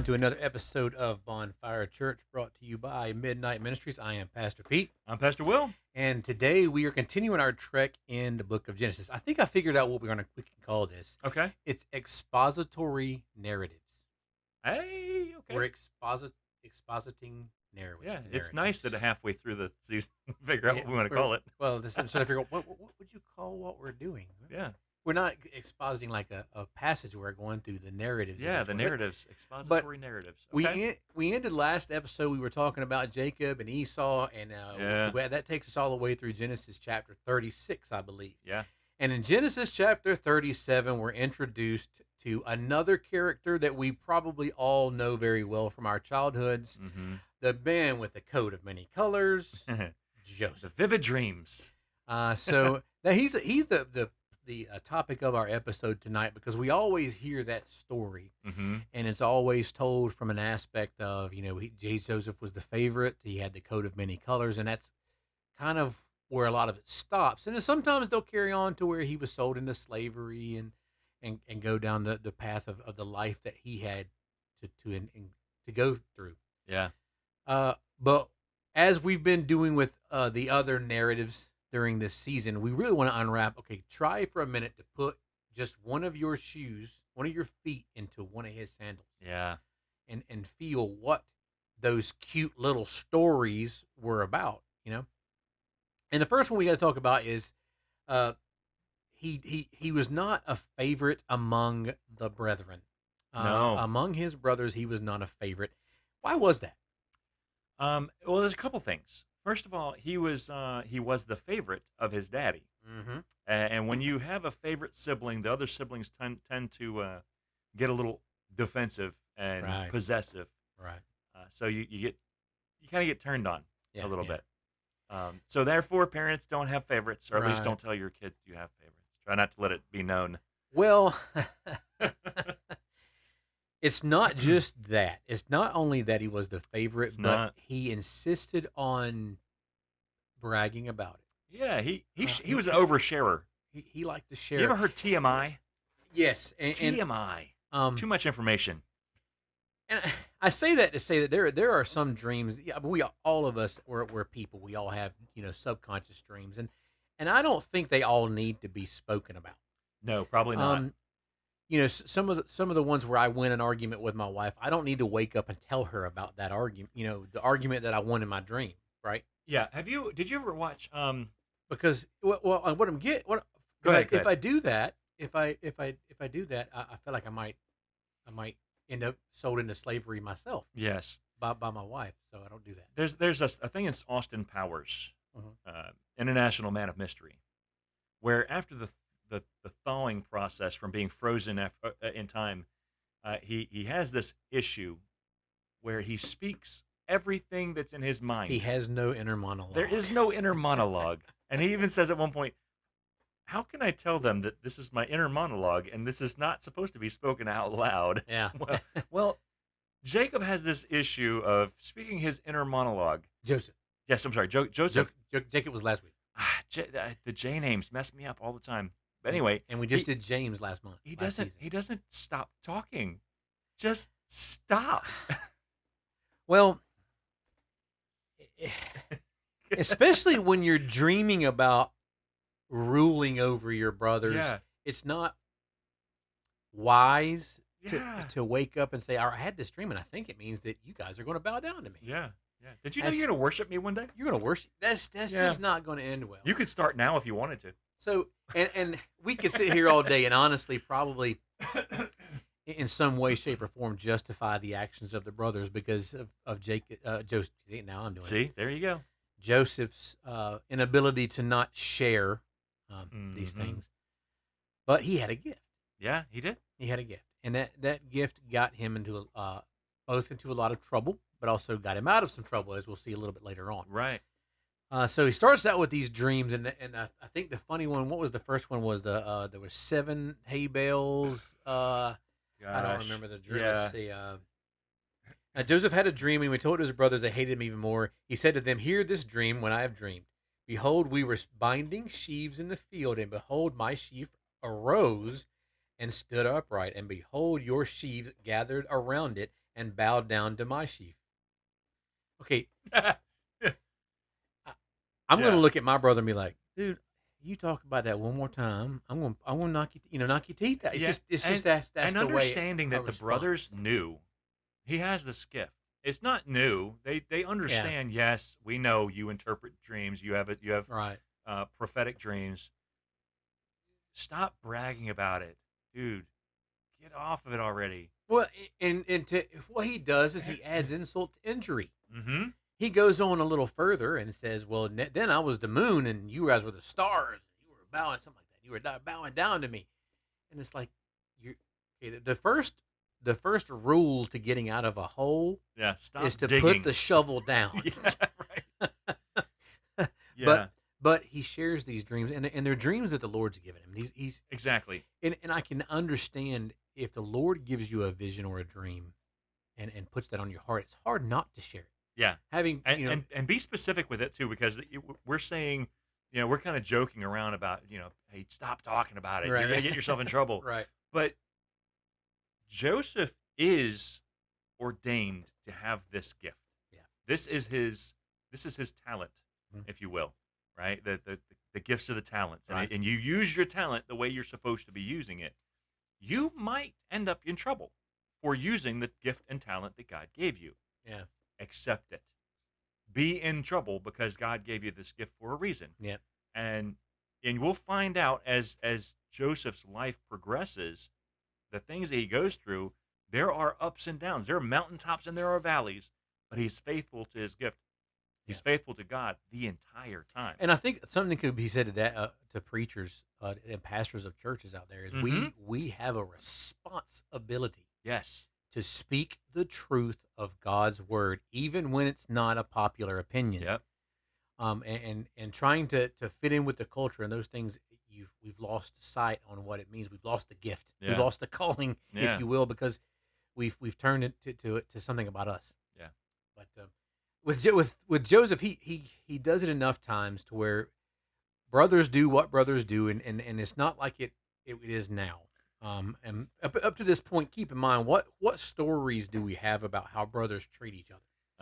To another episode of Bonfire Church, brought to you by Midnight Ministries. I am Pastor Pete. I'm Pastor Will. And today we are continuing our trek in the book of Genesis. I think I figured out what we can call this. Okay. It's expository narratives. Hey, okay. We're expositing narratives. Yeah, it's nice that halfway through the season, figure out what we want to call it. Well, so I figure out what would you call what we're doing? Yeah. We're not expositing like a passage. We're going through the narratives. Yeah, the narratives, expository narratives. Okay. We ended last episode. We were talking about Jacob and Esau, and that takes us all the way through Genesis chapter 36, I believe. Yeah. And in Genesis chapter 37, we're introduced to another character that we probably all know very well from our childhoods. Mm-hmm. The man with the coat of many colors, Joseph. The vivid dreams. So now he's the topic of our episode tonight, because we always hear that story, mm-hmm. and it's always told from an aspect of, Joseph was the favorite. He had the coat of many colors, and that's kind of where a lot of it stops. And then sometimes they'll carry on to where he was sold into slavery and go down the path of the life that he had to go through. Yeah. But as we've been doing with the other narratives during this season, we really want to unwrap. Okay, try for a minute to put just one of your shoes, one of your feet, into one of his sandals. Yeah. And feel what those cute little stories were about, And the first one we got to talk about is he was not a favorite among the brethren. No. Among his brothers, he was not a favorite. Why was that? Well, there's a couple things. First of all, he was the favorite of his daddy, mm-hmm. And when you have a favorite sibling, the other siblings tend to get a little defensive and possessive. Right. So you kind of get turned on a little bit. So therefore, parents don't have favorites, or at least Right. don't tell your kids you have favorites. Try not to let it be known. Well, it's not just that. It's not only that he was the favorite, but he insisted on bragging about it. Yeah, he was an oversharer. He liked to share. You ever heard TMI? Yes. TMI. Too much information. And I say that to say that there are some dreams. Yeah, but all of us, we're people. We all have subconscious dreams, and I don't think they all need to be spoken about. No, probably not. Some of the ones where I win an argument with my wife, I don't need to wake up and tell her about that argument. The argument that I won in my dream, right? Yeah. Did you ever watch? Because what I'm getting, Go ahead. If I do that, if I do that, I feel like I might end up sold into slavery myself. Yes. By my wife, so I don't do that. There's a thing in Austin Powers, International Man of Mystery, where after the thawing process from being frozen in time, he has this issue where he speaks everything that's in his mind. He has no inner monologue. There is no inner monologue. And he even says at one point, how can I tell them that this is my inner monologue and this is not supposed to be spoken out loud? Yeah. Well, Jacob has this issue of speaking his inner monologue. Joseph. Yes, I'm sorry. Joseph. Jacob was last week. The J names mess me up all the time. But anyway, and we just did James last month. He doesn't stop talking. Just stop. Well, especially when you're dreaming about ruling over your brothers, it's not wise to wake up and say, I had this dream and I think it means that you guys are going to bow down to me. Yeah. Did you know you're going to worship me one day? You're going to worship. That's just not going to end well. You could start now if you wanted to. So, and we could sit here all day and honestly probably in some way, shape, or form justify the actions of the brothers because of Jacob, Joseph. Now I'm doing it. See, there you go. Joseph's inability to not share these things. But he had a gift. Yeah, he did. He had a gift, and that gift got him into both into a lot of trouble, but also got him out of some trouble, as we'll see a little bit later on. Right. So he starts out with these dreams, and I think the funny one. What was the first one? Was there were 7 hay bales? I don't Gosh. remember the dream. Let's Yeah. see. Joseph had a dream, and we told his brothers they hated him even more. He said to them, "Hear this dream when I have dreamed. Behold, we were binding sheaves in the field, and behold, my sheaf arose and stood upright, and behold, your sheaves gathered around it and bowed down to my sheaf." Okay, I'm going to Yeah. look at my brother and be like, "Dude, you talk about that one more time, I'm going to knock knock your teeth out." Yeah. It's just And that's and the way understanding I that the respond. brothers knew he has this gift. It's not new. They Yeah, understand. Yes, we know you interpret dreams. You have it. You have right. prophetic dreams. Stop bragging about it, dude. Get off of it already. Well, and to what he does is he adds insult to injury. Mm-hmm. He goes on a little further and says, "Well, then I was the moon, and you guys were the stars. And you were bowing something like that. You were bowing down to me." And it's like, you okay, the first rule to getting out of a hole Yeah. Stop is to digging. put the shovel down. Yeah. Right. but Yeah. but he shares these dreams, and they're dreams that the Lord's given him. He's Exactly. and I can understand if the Lord gives you a vision or a dream, and puts that on your heart. It's hard not to share it. Yeah. Having And be specific with it too, because we're saying, we're kind of joking around about, hey, stop talking about it. You're right, gonna get yourself in trouble. right, But Joseph is ordained to have this gift. yeah. This is his talent, Mhm. if you will, right? The gifts of the talents, Right. and you use your talent the way you're supposed to be using it. You might end up in trouble for using the gift and talent that God gave you. Yeah, Accept it. Be in trouble because God gave you this gift for a reason. yeah, And we'll find out as Joseph's life progresses, the things that he goes through, there are ups and downs. There are mountaintops and there are valleys, but he's faithful to his gift. He's yeah. faithful to God the entire time. And I think something could be said to that to preachers and pastors of churches out there is Mhm. we have a responsibility Yes. to speak the truth of God's word, even when it's not a popular opinion. Yep. And trying to fit in with the culture and those things, we've lost sight on what it means. We've lost the gift. We've Yeah. lost the calling, Yeah. if you will, because we've turned it to something about us. Yeah. But with Joseph, he does it enough times to where brothers do what brothers do, and it's not like it is now. And up to this point, keep in mind what stories do we have about how brothers treat each other?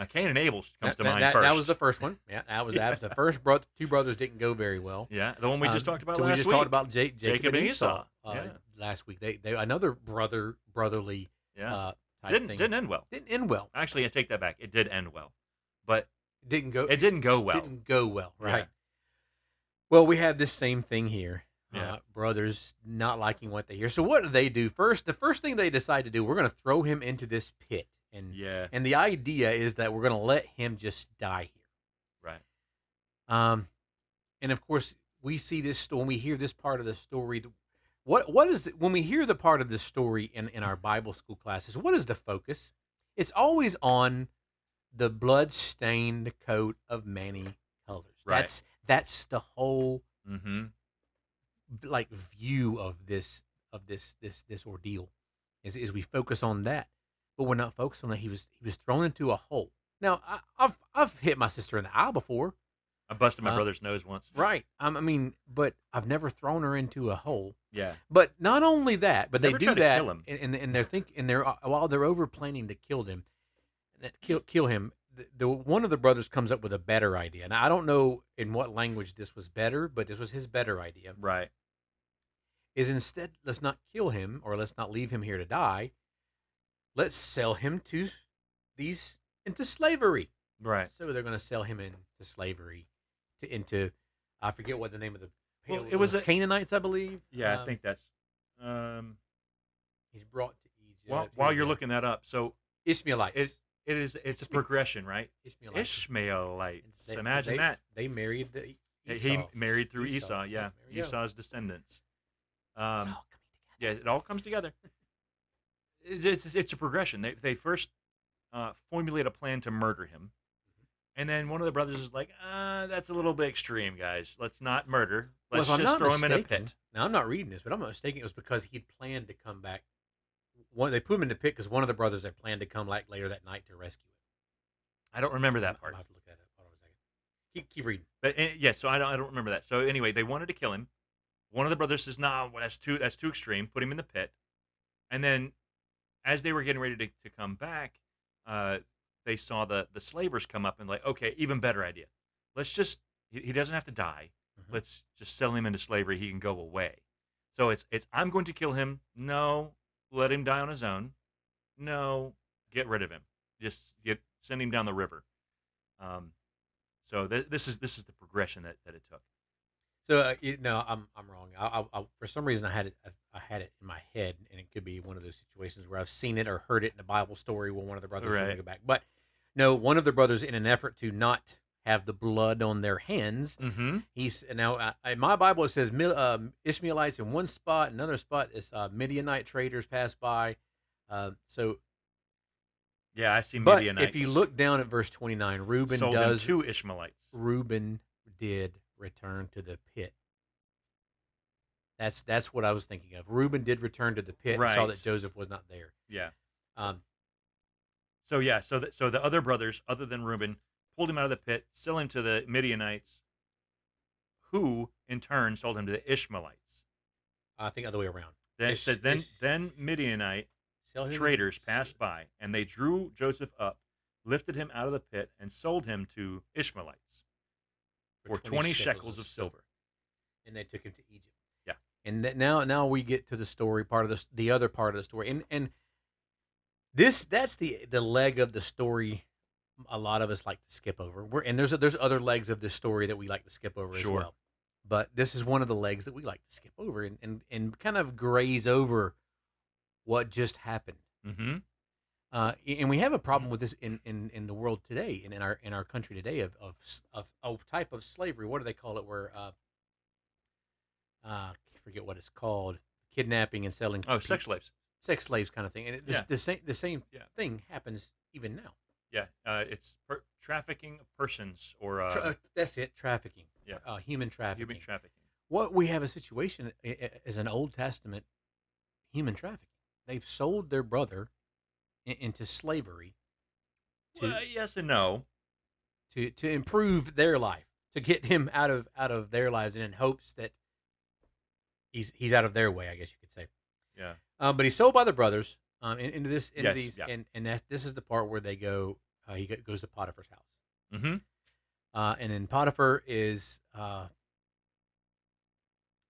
Cain and Abel comes That, to that, mind that, first. that was the first one. Yeah, that was the first. Two brothers didn't go very well. Yeah, the one we just talked about So we last just week. talked about Jacob and Esau Yeah. last week. They another brotherly Yeah. type Didn't thing. didn't end well. Didn't end well. Actually, I take that back. It did end well, but Didn't go. it didn't go well. Didn't go well. Yeah. Right. Well, we have this same thing here. Yeah. Brothers not liking what they hear. So what do? First, the first thing they decide to do, we're going to throw him into this pit, Yeah. and the idea is that we're going to let him just die here. Right. And of course, we see this when we hear this part of the story. What is it, when we hear the part of the story in our Bible school classes? What is the focus? It's always on the blood-stained coat of many colors. Right. That's the whole Mm-hmm. like view of this ordeal. Is we focus on that, but we're not focused on that he was thrown into a hole. Now I've hit my sister in the eye before. I busted my brother's nose once. Right. I mean, but I've never thrown her into a hole. Yeah. But not only that, but Never they do tried to that, kill him. and they're while they're over planning to kill him, kill him. The one of the brothers comes up with a better idea. Now I don't know in what language this was better, but this was his better idea. Right. Is instead, let's not kill him or let's not leave him here to die. Let's sell him into slavery. Right. So they're going to sell him into slavery, into I forget what the name of the. Well, it was Canaanites, I believe. Yeah, I think that's. He's brought to Egypt. While you're looking that up, so Ishmaelites. it's a progression, right? Ishmaelites. Ishmaelites. Imagine that. They married the Esau. He married through Esau. Esau. Yeah, There we go. Esau's descendants. It's all coming Yeah, it all comes together. It's a progression. They first formulate a plan to murder him, and then one of the brothers is like, that's a little bit extreme, guys. Let's not murder. Well, Let's if I'm just not throw him in a mistaken, pit. now I'm not reading this, but I'm not mistaken. It was because he'd planned to come back. They put him in the pit because one of the brothers had planned to come back later that night to rescue him. I don't remember I'm that gonna part. have to look that up. Hold on a second. Keep reading. But yeah, so I don't remember that. So anyway, they wanted to kill him. One of the brothers says, "Nah, well, that's too extreme. Put him in the pit." And then, as they were getting ready to come back, uh, they saw the slavers come up and like, okay, even better idea. Let's just he doesn't have to die. Mhm. Let's just sell him into slavery. He can go away. So it's I'm going to kill him. No, let him die on his own. No, get rid of him. Just send him down the river. Um, so this is the progression that it took. So no, I'm wrong. For some reason I had it in my head, and it could be one of those situations where I've seen it or heard it in a Bible story where one of the brothers is going to Right. go back. But no, one of the brothers, in an effort to not have the blood on their hands, Mm-hmm. he's now in my Bible it says Ishmaelites in one spot, another spot is Midianite traders pass by. So, Yeah, I see but if you Midianites look down at verse 29, sold him to Ishmaelites. Reuben did return to the pit. That's what I was thinking of. Reuben did return to the pit and saw Right. that Joseph was not there. Yeah. Um, So yeah, so the other brothers, other than Reuben, pulled him out of the pit, sold him to the Midianites, who in turn sold him to the Ishmaelites. I think other way around. Then it said Ish, then Midianite sell him traders passed by, and they drew Joseph up, lifted him out of the pit, and sold him to Ishmaelites for 20 shekels of silver. and they took him to Egypt. Yeah. And now we get to the story part of the other part of the story, and that's the leg of the story a lot of us like to skip over. And there's other legs of this story that we like to skip over as Sure. well. But this is one of the legs that we like to skip over and kind of graze over what just happened. Mm-hmm. And we have a problem with this in the world today and in our country today of a type of slavery. What do they call it? Where I forget what it's called, kidnapping and selling. Oh, sex slaves kind of thing. And Yeah. the same Yeah. thing happens even now. Yeah, it's trafficking of persons or That's it, trafficking. yeah, Human trafficking. human trafficking. What we have a situation is an Old Testament human trafficking. They've sold their brother into slavery to Well, yes and no. to improve their life, to get him out of their lives, and in hopes that he's out of their way, I guess you could say. Yeah. But he's sold by the brothers into Yes, these, yeah. and this is the part where they go. Goes to Potiphar's house, Mm-hmm. and then Potiphar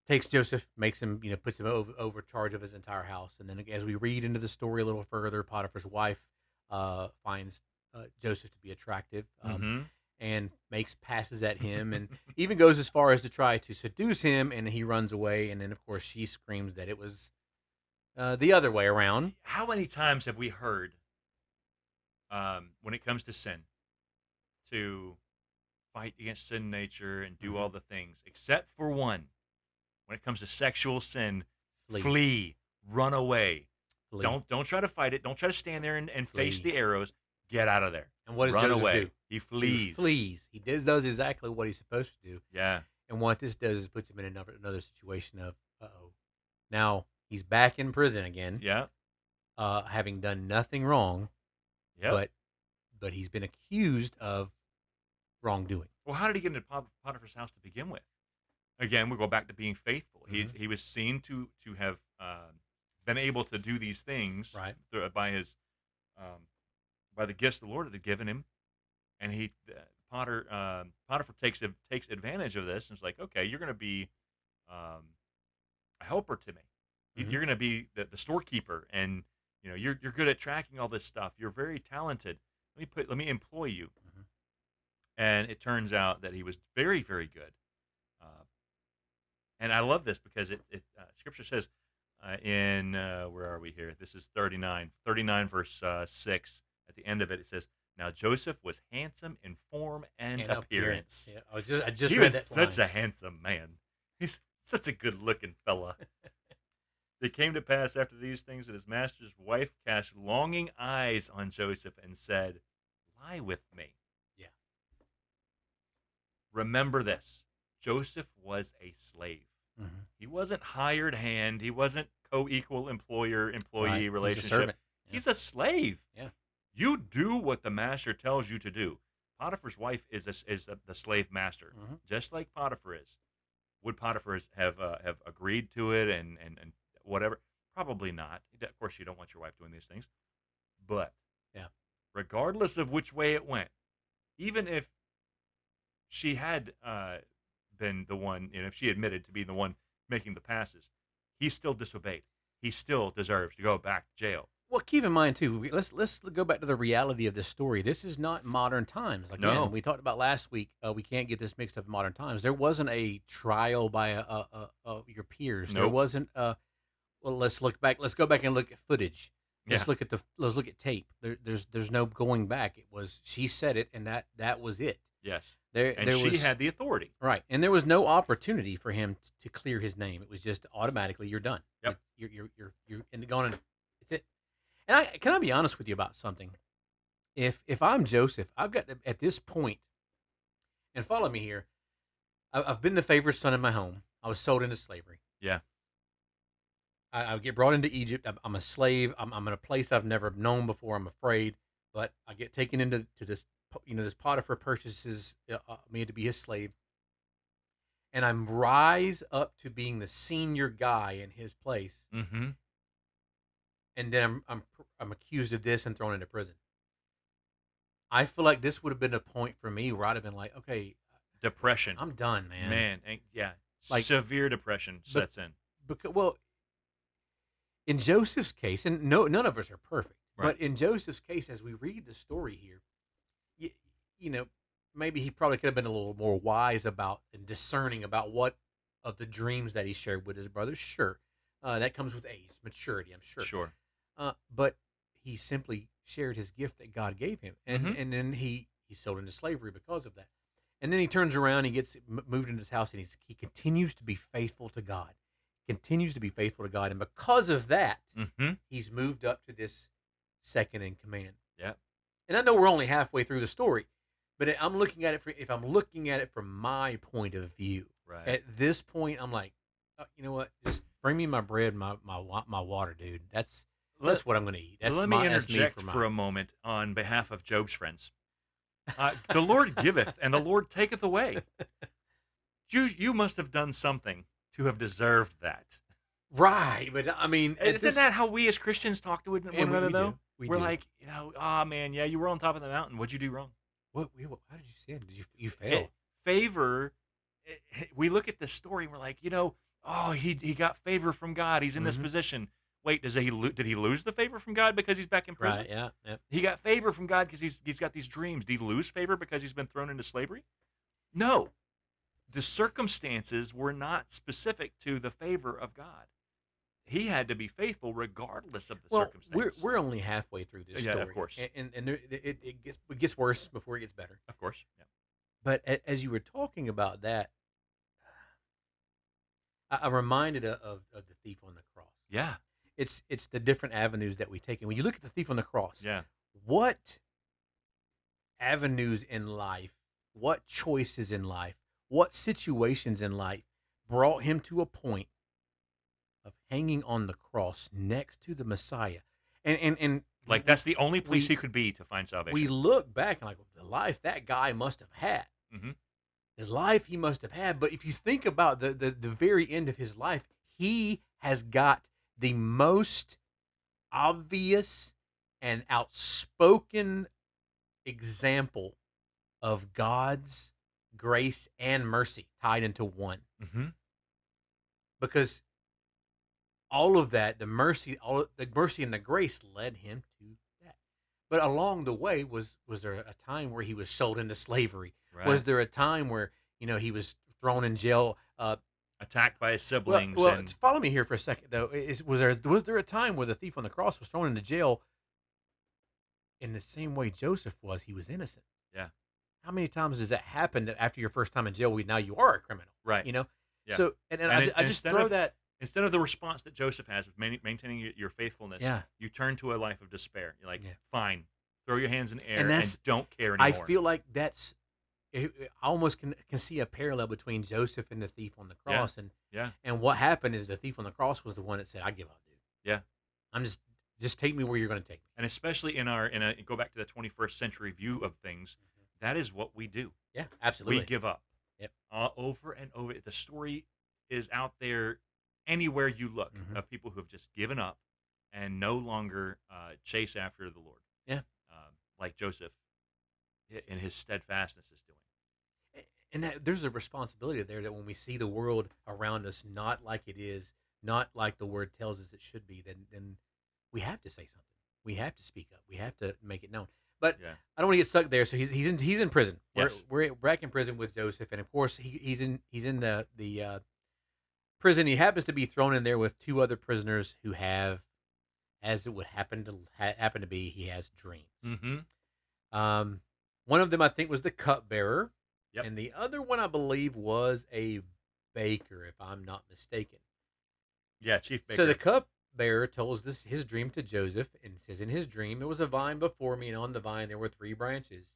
takes Joseph, makes him, puts him over charge of his entire house. And then as we read into the story a little further, Potiphar's wife finds Joseph to be attractive, Mm-hmm. and makes passes at him, and even goes as far as to try to seduce him, and he runs away. And then, of course, she screams that it was the other way around. How many times have we heard, when it comes to sin, to fight against sin nature and do all the things, except for one? When it comes to sexual sin, flee, run away. Flee. Don't try to fight it. Don't try to stand there and face Flee. the arrows. Get out of there. And what does Run Joseph away. do? He flees. He flees. He does exactly what he's supposed to do. Yeah. And what this does is puts him in another situation of, now he's back in prison again, Yeah. having done nothing wrong, Yeah. but he's been accused of wrongdoing. Well, how did he get into Potiphar's house to begin with? Again, we go back to being faithful. Mhm. He was seen to have been able to do these things Right. by his by the gifts the Lord had given him, and Potiphar takes advantage of this and is like, okay, you're going to be a helper to me. Mhm. You're going to be the storekeeper, and you're good at tracking all this stuff. You're very talented. Let me employ you. Mhm. And it turns out that he was very, very good. And I love this because Scripture says in where are we here? This is 39 verse 6. At the end of it, it says, "Now Joseph was handsome in form and appearance." Yeah, I just He read was that such line. a handsome man. He's such a good-looking fella. It came to pass after these things that his master's wife cast longing eyes on Joseph and said, "Lie with me." Yeah. Remember this: Joseph was a slave. Mhm. He wasn't hired hand. He wasn't co-equal employer-employee Right. He was a relationship. servant. Yeah. He's a slave. Yeah. You do what the master tells you to do. Potiphar's wife is the slave master, Mhm. just like Potiphar is. Would Potiphar have agreed to it and whatever? Probably not. Of course, you don't want your wife doing these things. But Yeah. regardless of which way it went, even if she had been the one, if she admitted to being the one making the passes, he still disobeyed. He still deserves to go back to jail. Well, keep in mind too. Let's go back to the reality of this story. This is not modern times. Again, No, we talked about last week. We can't get this mixed up in modern times. There wasn't a trial by your peers. There nope. wasn't. Well, let's look back. Let's go back and look at footage. Yeah, Let's look at tape. There's no going back. It was she said it, and that was it. yes. There And there she was had the authority. right, and there was no opportunity for him to clear his name. It was just automatically you're done. Yep. You're and going. It's it. And can I be honest with you about something? If I'm Joseph, I've got to, at this point, and follow me here. I've been the favorite son in my home. I was sold into slavery. Yeah. I get brought into Egypt. I'm a slave. I'm in a place I've never known before. I'm afraid, but I get taken into this. This Potiphar purchases me to be his slave, and I'm rise up to being the senior guy in his place, Mm-hmm. and then I'm accused of this and thrown into prison. I feel like this would have been a point for me where I'd have been like, okay, Depression. I'm done, man. Man, yeah. Like, Severe depression but sets in. because well, in Joseph's case, and no, none of us are perfect, Right. but in Joseph's case, as we read the story here, you, you know, maybe he probably could have been a little more wise about and discerning about what of the dreams that he shared with his brothers. Sure, that comes with age, maturity. I'm sure, Sure. but he simply shared his gift that God gave him, and Mhm. and then he sold into slavery because of that. And then he turns around, he gets moved into his house, and he continues to be faithful to God, continues to be faithful to God, and because of that, Mhm. he's moved up to this second in command. Yeah. And I know we're only halfway through the story, but I'm looking at it if I'm looking at it from my point of view. Right. At this point, I'm like, you know what? Just bring me my bread, my water, dude. That's Let, what I'm going to eat. That's let my me that's me interject for for my. a moment on behalf of Job's friends. The Lord giveth and the Lord taketh away. You must have done something to have deserved that. Right, but I mean, at Isn't this, that how we as Christians talk to one and another, we though? do, we We're do. like, oh man, yeah, you were on top of the mountain. What'd you do wrong? How did you sin? Did you Eh, fail? Favor, we look at this story and we're like, oh, he got favor from God. He's in this Hmm. position. Wait, did he lose the favor from God because he's back in prison? Right, yeah, yeah. He got favor from God because he's got these dreams. Did he lose favor because he's been thrown into slavery? No. The circumstances were not specific to the favor of God. He had to be faithful regardless of the Well, circumstance. we're only halfway through this Yeah, story, of course. and it gets worse before it gets better. Of course. Yeah. But as you were talking about that, I'm reminded of the thief on the cross. Yeah. It's the different avenues that we take, and when you look at the thief on the cross, Yeah. what avenues in life, what choices in life, what situations in life brought him to a point of hanging on the cross next to the Messiah, and Like that's the only place we he could be to find salvation. we look back and like the life that guy must have had. Hmm. The life he must have had. But if you think about the very end of his life, he has got the most obvious and outspoken example of God's grace and mercy tied into one. Hmm. Because all of that, the mercy and the grace led him to that. But along the way, was there a time where he was sold into slavery? Right. Was there a time where he was thrown in jail? Attacked by his Well, siblings. well, and follow me here for a second though. Was there a time where the thief on the cross was thrown into jail in the same way Joseph was? He was innocent. Yeah. How many times does that happen that after your first time in jail, now you are a criminal? Right. You know. Yeah. So and I just instead throw of, that. Instead of the response that Joseph has of maintaining your faithfulness, Yeah, you turn to a life of despair. You're like, yeah, fine, throw your hands in the and air and that's don't care I anymore. feel like I almost can see a parallel between Joseph and the thief on the Yeah, cross, yeah, and what happened is the thief on the cross was the one that said, "I give up, dude. yeah. I'm just take me where you're going to take me." And especially in a go back to the 21st century view of things, that is what we do. Yeah, We absolutely. give up Yep. over and over. The story is out there anywhere you look Hmm. of people who have just given up and no longer chase after the Lord, Yeah. like Joseph in his steadfastness is doing. And that there's a responsibility there that when we see the world around us not like it is, not like the word tells us it should be, then we have to say something. We have to speak up. We have to make it known. But Yeah. I don't want to get stuck there. So he's in prison. We're Yes. we're back in prison with Joseph, and of course he's in the prison. He happens to be thrown in there with two other prisoners who have, as it would happen to be, he has dreams. Mm-hmm. Um, one of them I think was the cupbearer, Yep. and the other one I believe was a baker, if I'm not mistaken. Yeah. Chief So the Baker. cupbearer tells his dream to Joseph, and says, "In his dream, there was a vine before me, and on the vine there were three branches.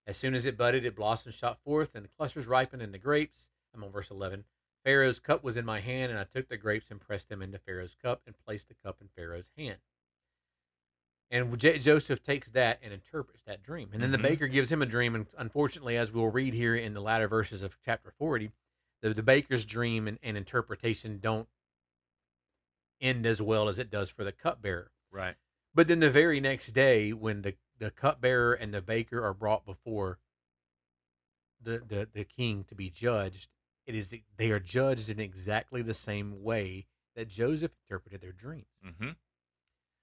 As soon as it budded, it blossomed, shot forth, and the clusters ripened, and the grapes." I'm on verse 11. "Pharaoh's cup was in my hand, and I took the grapes and pressed them into Pharaoh's cup, and placed the cup in Pharaoh's hand." And Joseph takes that and interprets that dream. And then the Mm-hmm. baker gives him a dream. And unfortunately, as we'll read here in the latter verses of chapter 40, the baker's dream and interpretation don't end as well as it does for the cupbearer. Right. But then the very next day, when the cupbearer and the baker are brought before the king to be judged, they are judged in exactly the same way that Joseph interpreted their dreams. Mm-hmm.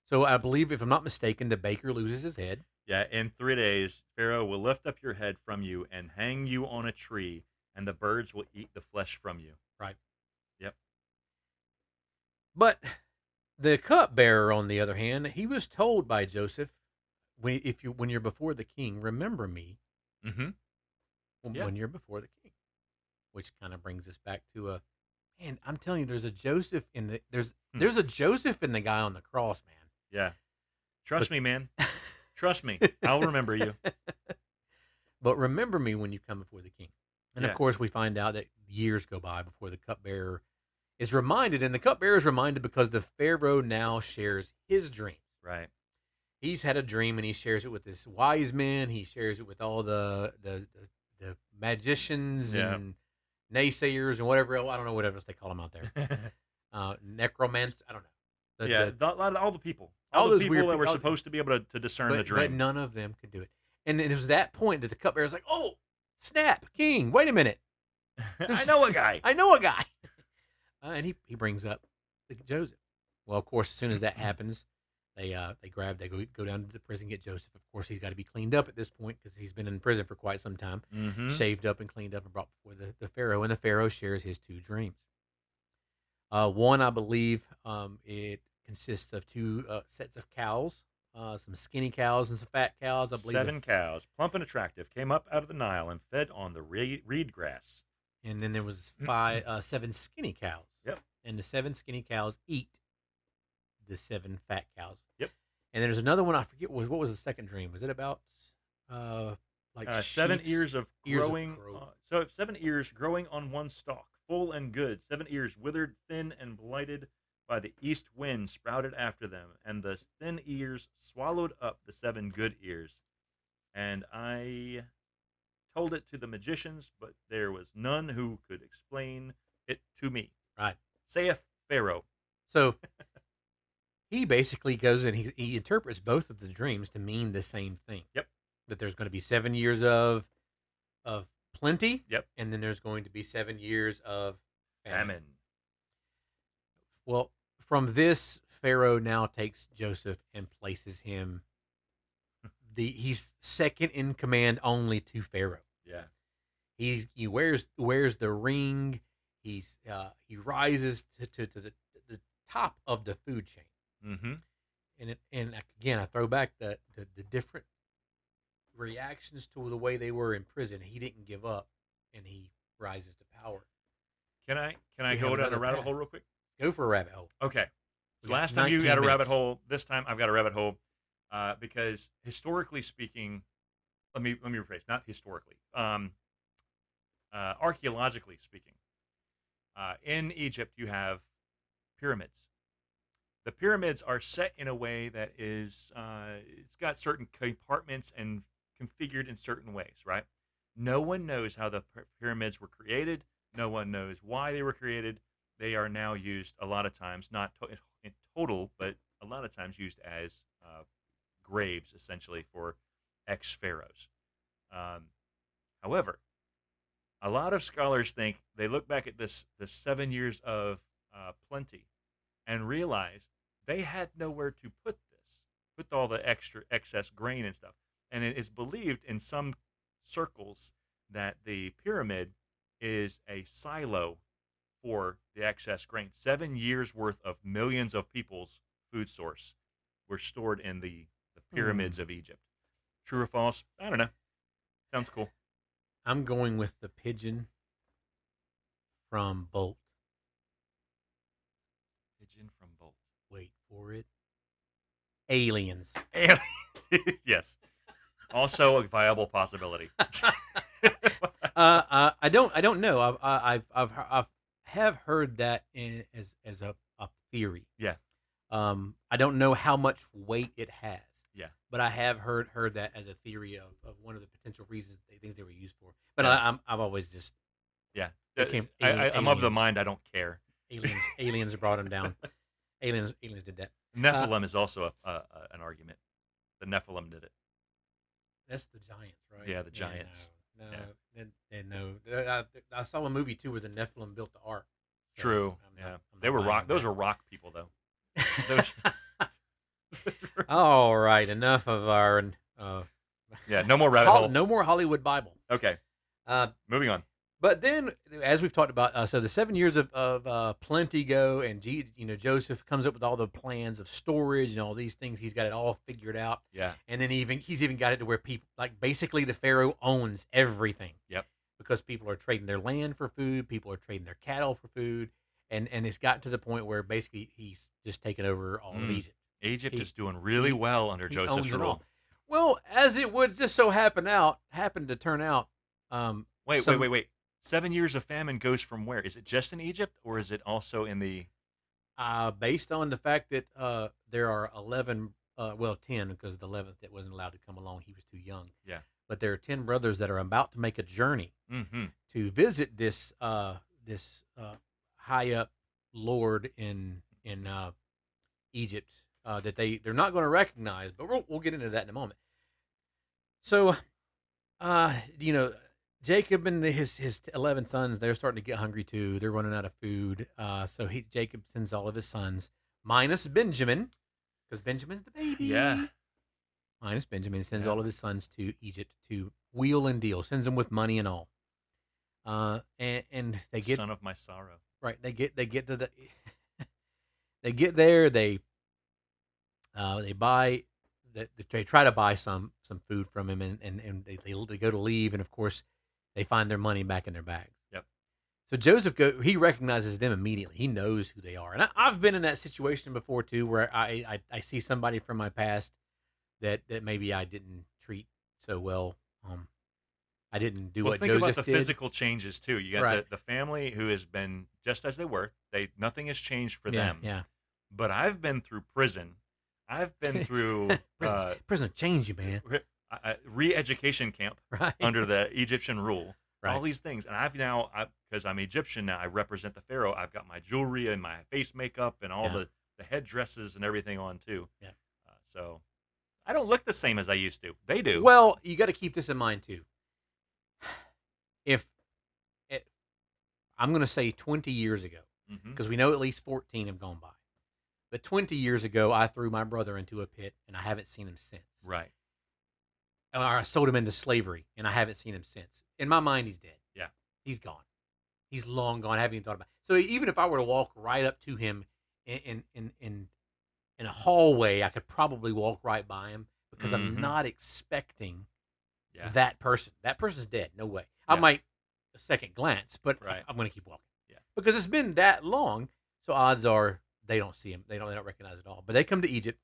So I believe, if I'm not mistaken, the baker loses his head. Yeah. In 3 days, Pharaoh will lift up your head from you and hang you on a tree, and the birds will eat the flesh from you. Right. Yep. But the cupbearer, on the other hand, he was told by Joseph, when you're before the king, remember me Mm-hmm. Yeah. when you're before the king. Which kind of brings us back to man. I'm telling you, there's a Joseph in the Hmm. there's a Joseph in the guy on the cross, man. Yeah. Trust But me, man. Trust me. I'll remember you. but remember me when you come before the king. And of Yeah. course, we find out that years go by before the cupbearer is reminded, and the cupbearer is reminded because the Pharaoh now shares his dreams. Right. He's had a dream, and he shares it with this wise men. He shares it with all the magicians Yeah. and naysayers and whatever else. I don't know what else they call them out there. Necromancy. I don't know. Yeah. The All the people. all All the those people weird that were people, supposed to be able to discern the but dream. none of them could do it. And it was that point that the cupbearer's like, "Oh, snap, king! Wait a minute, I know a guy. I know a guy." And he brings up Joseph. Well, of course, as soon as that happens, they go down to the prison, get Joseph. Of course, he's got to be cleaned up at this point because he's been in prison for quite some time, Mm-hmm. shaved up and cleaned up and brought before the Pharaoh. And the Pharaoh shares his two dreams. One, I believe, it consists of two sets of cows, some skinny cows and some fat cows. I believe, 7 cows, plump and attractive, came up out of the Nile and fed on the reed grass. and then there was seven skinny cows. Yep. And the seven skinny cows eat the seven fat cows. Yep. And there's another one I forget what was the second dream. Was it about like 7 sheep's ears of ears of growing. crow? So 7 ears growing on one stalk, full and good. 7 ears withered, thin, and blighted by the east wind sprouted after them, and the thin ears swallowed up the 7 good ears. And I told it to the magicians, but there was none who could explain it to me, Right. saith Pharaoh. So he basically goes and he interprets both of the dreams to mean the same thing. Yep. That there's going to be 7 years of plenty. Yep. And then there's going to be 7 years of famine. Famine. Well, from this, Pharaoh now takes Joseph and places him. He's second in command only to Pharaoh. Yeah. He wears the ring. He rises to the top of the food chain. Mm-hmm. And again, I throw back the different reactions to the way they were in prison. He didn't give up, and he rises to power. Can I We go have down a another rabbit path. hole real quick? Go for a rabbit hole. Okay. We So got last time you 19 had a rabbit minutes. hole. This time I've got a rabbit hole because historically speaking, let me rephrase. Not historically. Archaeologically speaking, in Egypt you have pyramids. The pyramids are set in a way that is it's got certain compartments and configured in certain ways, right? No one knows how the pyramids were created. No one knows why they were created. They are now used a lot of times, not in total, but a lot of times used as graves, essentially, for ex pharaohs. Um, however, a lot of scholars think they look back at this 7 years of plenty and realize they had nowhere to put all the extra excess grain and stuff. And it is believed in some circles that the pyramid is a silo for the excess grain. 7 years worth of millions of people's food source were stored in the pyramids of Egypt. True or false? I don't know. Sounds cool. I'm going with the pigeon from Bolt. Pigeon from Bolt. Wait for it. Aliens. Yes. Also a viable possibility. I don't know. I have heard that as a theory. Yeah. I don't know how much weight it has. Yeah. But I have heard that as a theory of one of the potential reasons things they were used for. But Yeah. I've always just Yeah. became I'm of the aliens. mind I don't care. Aliens brought them down. Aliens did that. Nephilim is also an argument. The Nephilim did it. That's the giants, right? Yeah, the giants. No, Yeah. no. I saw a movie too where the Nephilim built the ark. So True. They were rock. Those are rock people, though. Those. All right, enough of our. Yeah, no more rabbit hole. No more Hollywood Bible. Okay. Moving on. But then, as we've talked about, so the 7 years of plenty go, and Joseph comes up with all the plans of storage and all these things. He's got it all figured out. Yeah. And then he's even got it to where people, like, basically the Pharaoh owns everything. Yep. Because people are trading their land for food, people are trading their cattle for food, and it's gotten to the point where basically he's just taken over all of Egypt. Egypt is doing really well under Joseph's rule. Well, as it would just so happen to turn out. Wait. 7 years of famine goes from where? Is it just in Egypt, or is it also in the? Based on the fact that there are 11, 10, because the 11th that wasn't allowed to come along, he was too young. Yeah. But there are 10 brothers that are about to make a journey to visit this high up lord in Egypt that they're not going to recognize, but we'll get into that in a moment. So, Jacob and his 11 sons, they're starting to get hungry too. They're running out of food. So Jacob sends all of his sons, minus Benjamin, because Benjamin's the baby. Yeah. Minus Benjamin, sends all of his sons to Egypt to wheel and deal. Sends them with money and all. And they get son of my sorrow. Right. They get to the. They get there. They buy. They try to buy some food from him, and they go to leave, and of course, they find their money back in their bags. Yep. So Joseph he recognizes them immediately. He knows who they are, and I've been in that situation before too, where I see somebody from my past that maybe I didn't treat so well. I didn't do what Joseph did. Think about the physical changes too. You got Right. the family who has been just as they were. Nothing has changed for them. Yeah. But I've been through prison. I've been through prison changed you, man. Re-education camp under the Egyptian rule. Right. All these things, and I've now, because I'm Egyptian now, I represent the pharaoh. I've got my jewelry and my face makeup and all the headdresses and everything on too. Yeah. So I don't look the same as I used to. They do. Well, you got to keep this in mind too. I'm going to say 20 years ago, because we know at least 14 have gone by. But 20 years ago, I threw my brother into a pit, and I haven't seen him since. Right. Or I sold him into slavery, and I haven't seen him since. In my mind, he's dead. Yeah. He's gone. He's long gone. I haven't even thought about it. So even if I were to walk right up to him in a hallway, I could probably walk right by him because I'm not expecting that person. That person's dead. No way. I might a second glance, but I'm going to keep walking. Yeah. Because it's been that long. So odds are they don't see him. They don't recognize it at all. But they come to Egypt,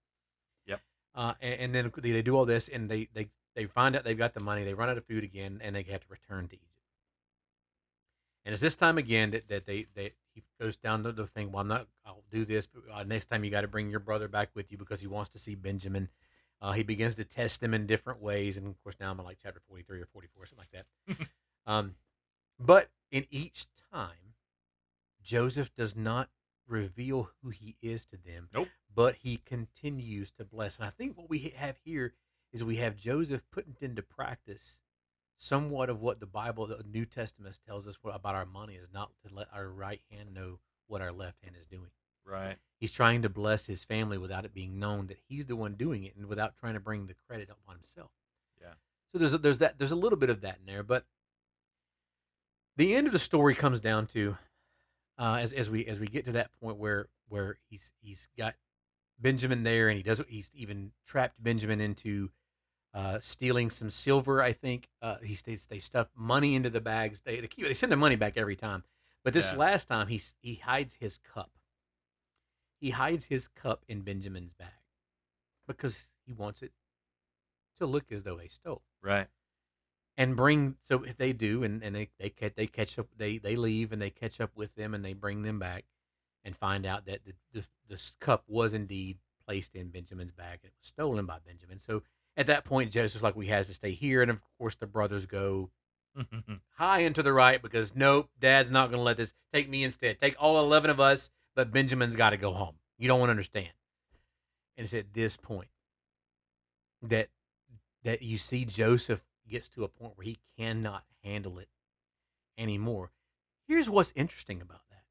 Yep. and then they do all this, and they find out they've got the money. They run out of food again, and they have to return to Egypt. And it's this time again that he goes down the thing. Well, I'll do this. But next time you got to bring your brother back with you because he wants to see Benjamin. He begins to test him in different ways, and of course now I'm in like chapter 43 or 44, something like that. But in each time, Joseph does not reveal who he is to them, Nope. but he continues to bless. And I think what we have here is we have Joseph putting into practice somewhat of what the Bible, the New Testament, tells us about our money is not to let our right hand know what our left hand is doing. Right. He's trying to bless his family without it being known that he's the one doing it, and without trying to bring the credit upon himself. Yeah. So there's a little bit of that in there, but the end of the story comes down to as we get to that point where he's got Benjamin there, and he's even trapped Benjamin into stealing some silver. I think they stuff money into the bags. They send the money back every time, but this Yeah. last time he hides his cup. He hides his cup in Benjamin's bag because he wants it to look as though they stole. Right. And so they do, and they catch up. They leave and they catch up with them, and they bring them back, and find out that the cup was indeed placed in Benjamin's bag. It was stolen by Benjamin. So at that point, Joseph's like, "We has to stay here," and of course the brothers go high and to the right because nope, Dad's not going to let this. Take me instead. Take all 11 of us, but Benjamin's got to go home. You don't want to understand. And it's at this point that you see Joseph gets to a point where he cannot handle it anymore. Here's what's interesting about that.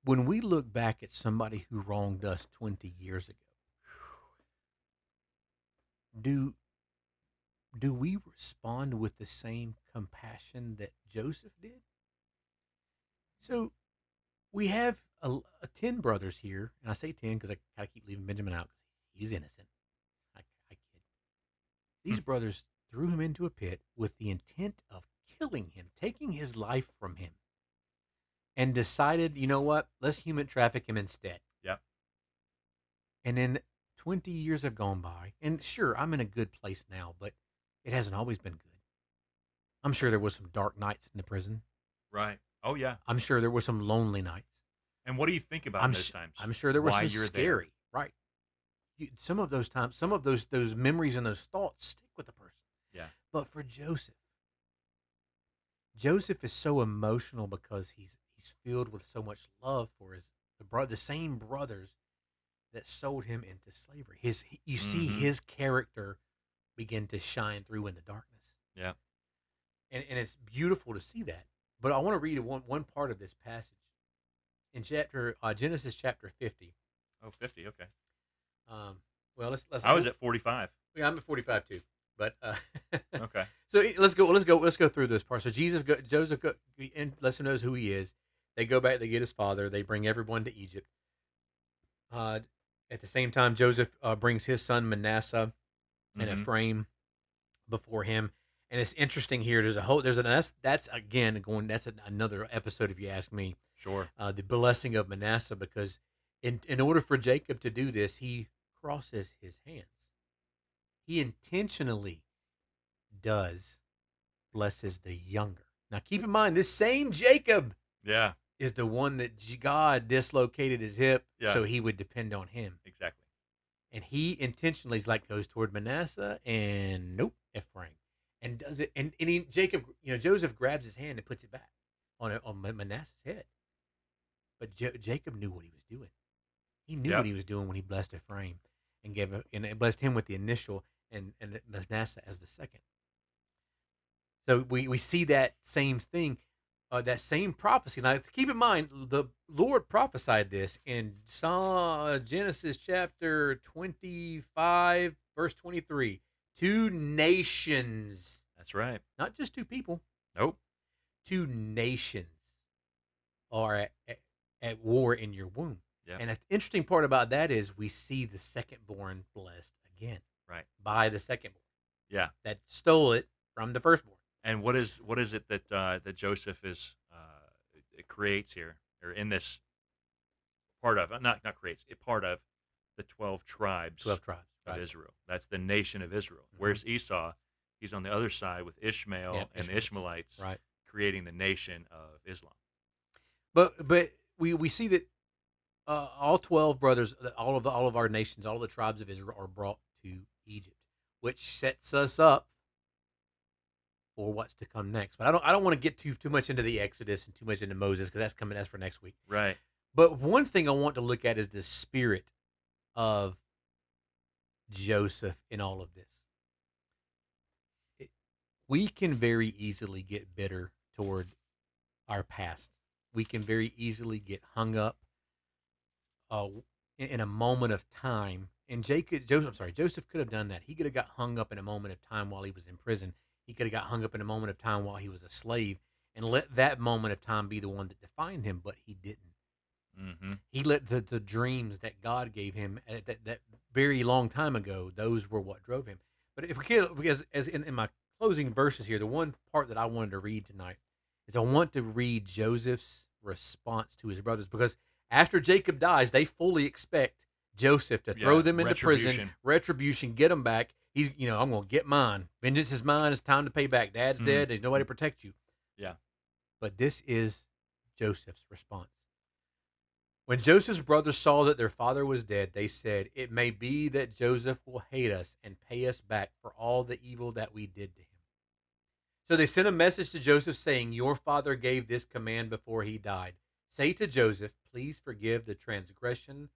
When we look back at somebody who wronged us 20 years ago, do we respond with the same compassion that Joseph did? So we have 10 brothers here, and I say 10 because I kind of keep leaving Benjamin out because he's innocent. I kid. These brothers threw him into a pit with the intent of killing him, taking his life from him, and decided, you know what? Let's human traffic him instead. Yep. And then 20 years have gone by, and sure, I'm in a good place now, but it hasn't always been good. I'm sure there was some dark nights in the prison. Right. Oh yeah. I'm sure there were some lonely nights. And what do you think about those times? I'm sure there were Why some you're scary. there. Right. Some of those times, some of those memories and those thoughts stick with the person. Yeah. But for Joseph is so emotional because he's filled with so much love for the same brothers that sold him into slavery. You see his character begin to shine through in the darkness. Yeah. And it's beautiful to see that. But I want to read one part of this passage in Genesis chapter 50. Oh, 50. Okay. Well, let's. I was at 45. Yeah, I'm at 45 too. But Okay. So let's go through this part. So Joseph lets him know who he is. They go back. They get his father. They bring everyone to Egypt. At the same time, Joseph brings his son Manasseh and Ephraim before him. And it's interesting here. That's another episode if you ask me. Sure. The blessing of Manasseh, because in order for Jacob to do this, he crosses his hands. He intentionally blesses the younger. Now keep in mind, this same Jacob is the one that God dislocated his hip so he would depend on him. Exactly. And he intentionally goes toward Manasseh and nope, Ephraim. And does it, and Joseph grabs his hand and puts it back on Manasseh's head. But Jacob knew what he was doing. He knew what he was doing when he blessed Ephraim and blessed him with the initial and Manasseh as the second. So we see that same thing, that same prophecy. Now keep in mind, the Lord prophesied this in Genesis chapter 25, verse 23. 2 nations. That's right. Not just 2 people. Nope. 2 nations are at war in your womb. Yeah. And the interesting part about that is we see the secondborn blessed again. Right. By the secondborn. Yeah. That stole it from the firstborn. And what is it that Joseph is it creates here, or in this part of not creates it part of the 12 tribes 12 tribes, of right? Israel. That's the nation of Israel. Hmm. Where's Esau? He's on the other side with Yep, Ishmael and the Ishmaelites, Ishmaelites, right? creating the nation of Islam. But we see that all 12 brothers, all of our nations, all the tribes of Israel are brought to Egypt, which sets us up for what's to come next. But I don't want to get too much into the Exodus and too much into Moses because that's for next week. Right. But one thing I want to look at is the spirit of Joseph in all of this. We can very easily get bitter toward our past. We can very easily get hung up uh, in a moment of time. And Joseph could have done that. He could have got hung up in a moment of time while he was in prison. He could have got hung up in a moment of time while he was a slave, and let that moment of time be the one that defined him. But he didn't. Mm-hmm. He let the dreams that God gave him at that very long time ago. Those were what drove him. But if we could, because as in my closing verses here, the one part that I wanted to read tonight is I want to read Joseph's response to his brothers, because after Jacob dies, they fully expect Joseph to throw Yeah. them into prison, Retribution. retribution, get them back. He's, I'm going to get mine. Vengeance is mine. It's time to pay back. Dad's dead. There's nobody to protect you. Yeah. But this is Joseph's response. When Joseph's brothers saw that their father was dead, they said, "It may be that Joseph will hate us and pay us back for all the evil that we did to him." So they sent a message to Joseph saying, "Your father gave this command before he died. Say to Joseph, please forgive the transgression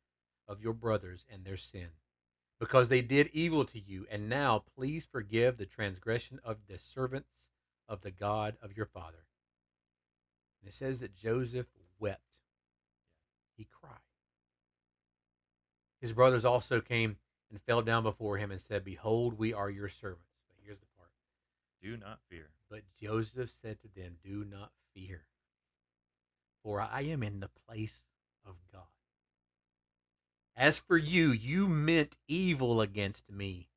of your brothers and their sin, because they did evil to you. And now please forgive the transgression of the servants of the God of your father." And it says that Joseph wept. He cried. His brothers also came and fell down before him and said, "Behold, we are your servants." But here's the part. Do not fear. But Joseph said to them, "Do not fear, for I am in the place of God. As for you, you meant evil against me,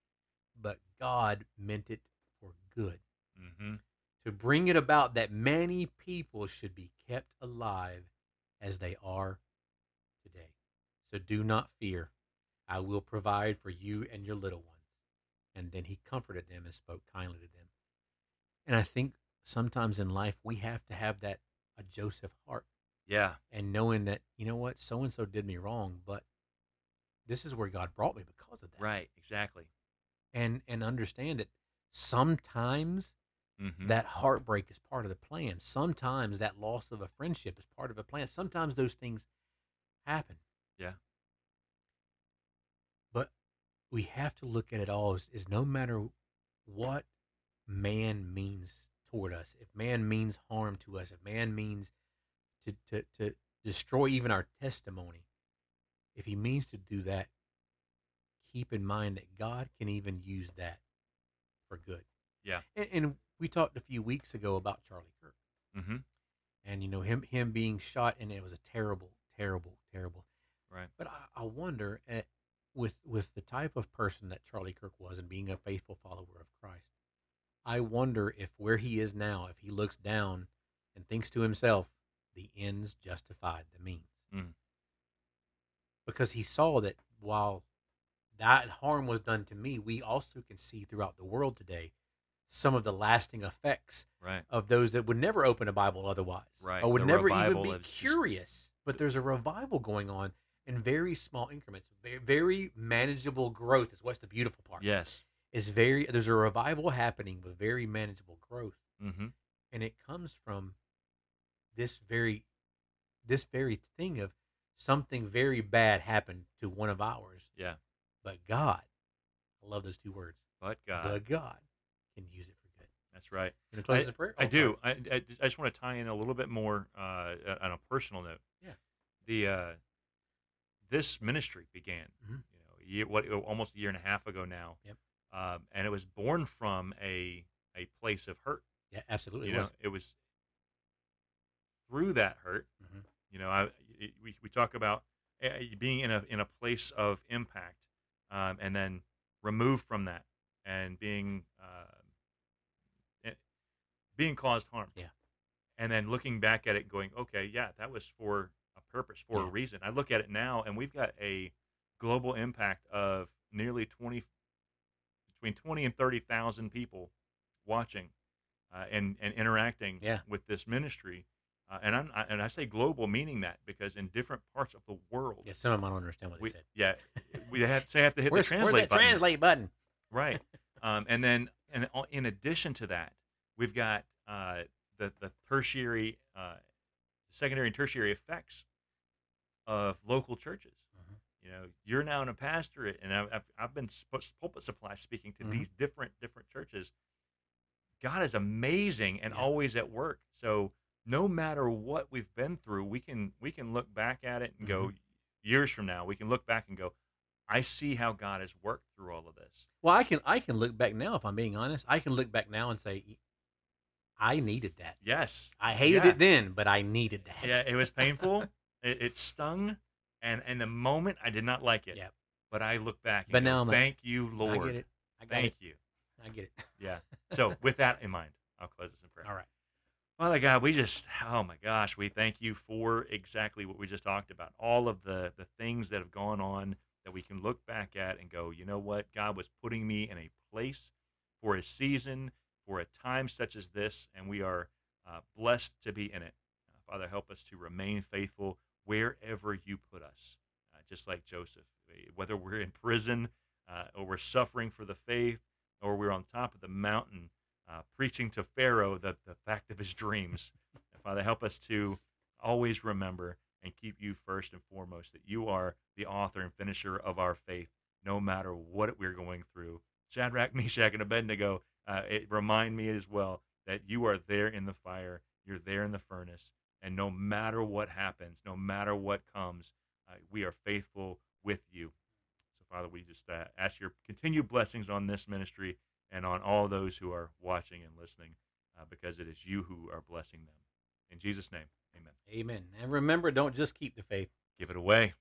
but God meant it for good, Mm-hmm. to bring it about that many people should be kept alive as they are today. So do not fear. I will provide for you and your little ones." And then he comforted them and spoke kindly to them. And I think sometimes in life we have to have that a Joseph heart, Yeah. and knowing that, you know what, so and so did me wrong, but this is where God brought me because of that. Right. Exactly. And understand that sometimes Mm-hmm. that heartbreak is part of the plan. Sometimes that loss of a friendship is part of a plan. Sometimes those things happen. Yeah. But we have to look at it all as no matter what man means toward us, if man means harm to us, if man means to destroy even our testimony, if he means to do that, keep in mind that God can even use that for good. Yeah. And we talked a few weeks ago about Charlie Kirk, Mm-hmm. and him being shot, and it was a terrible, terrible, terrible. Right. But I wonder, with the type of person that Charlie Kirk was, and being a faithful follower of Christ, I wonder if where he is now, if he looks down and thinks to himself, the ends justified the means. Mm. Because he saw that while that harm was done to me, we also can see throughout the world today some of the lasting effects Right. of those that would never open a Bible otherwise, Right. or would The never even revival be of just curious. But there's a revival going on in very small increments, very, very manageable growth is what's the beautiful part. yes. There's a revival happening with very manageable growth, Mm-hmm. and it comes from this very thing of something very bad happened to one of ours, Yeah. but God, I love those two words, But God. but God can use it for good. That's right. You want to close the prayer? I Oh, do. I just want to tie in a little bit more on a personal note. Yeah. The this ministry began, Mhm. almost a year and a half ago now. Yep. And it was born from a place of hurt. Yeah, absolutely. It was through that hurt. Mhm. We talk about being in a place of impact, and then removed from that, and being caused harm. Yeah. and then looking back at it and going, okay, yeah, that was for a purpose, for a Yeah. reason. I look at it now, and we've got a global impact of nearly 20, between 20 and 30,000 people watching and interacting Yeah. with this ministry. And I say global, meaning that because in different parts of the world, Yeah. Some of them I don't understand what they we said. yeah have to hit the Where's translate that button. translate button? Right. And then, in addition to that, we've got the tertiary, secondary, and tertiary effects of local churches. Mhm. You're now in a pastorate, and I've been pulpit supply speaking to Mhm. these different churches. God is amazing and Yeah. always at work. So no matter what we've been through, we can look back at it and Mhm. go, years from now, we can look back and go, I see how God has worked through all of this. Well, I can look back now, if I'm being honest. I can look back now and say, I needed that. Yes. I hated Yeah. it then, but I needed Yeah, that. it was painful. It stung, and in the moment, I did not like it. Yeah. But I look back and But go, now I'm like, "Thank you, I get Lord. it. I got Thank it. you." I get it. Yeah. So with that in mind, I'll close this in prayer. All right. Father God, oh my gosh, we thank you for exactly what we just talked about. All of the things that have gone on that we can look back at and go, you know what? God was putting me in a place for a season, for a time such as this, and we are blessed to be in it. Father, help us to remain faithful wherever you put us, just like Joseph. Whether we're in prison or we're suffering for the faith or we're on top of the mountain preaching to Pharaoh the fact of his dreams. And Father, help us to always remember and keep you first and foremost, that you are the author and finisher of our faith, no matter what we're going through. Shadrach, Meshach, and Abednego, it remind me as well that you are there in the fire, you're there in the furnace, and no matter what happens, no matter what comes, we are faithful with you. So, Father, we just ask your continued blessings on this ministry and on all those who are watching and listening, because it is you who are blessing them. In Jesus' name, amen. Amen. And remember, don't just keep the faith. Give it away.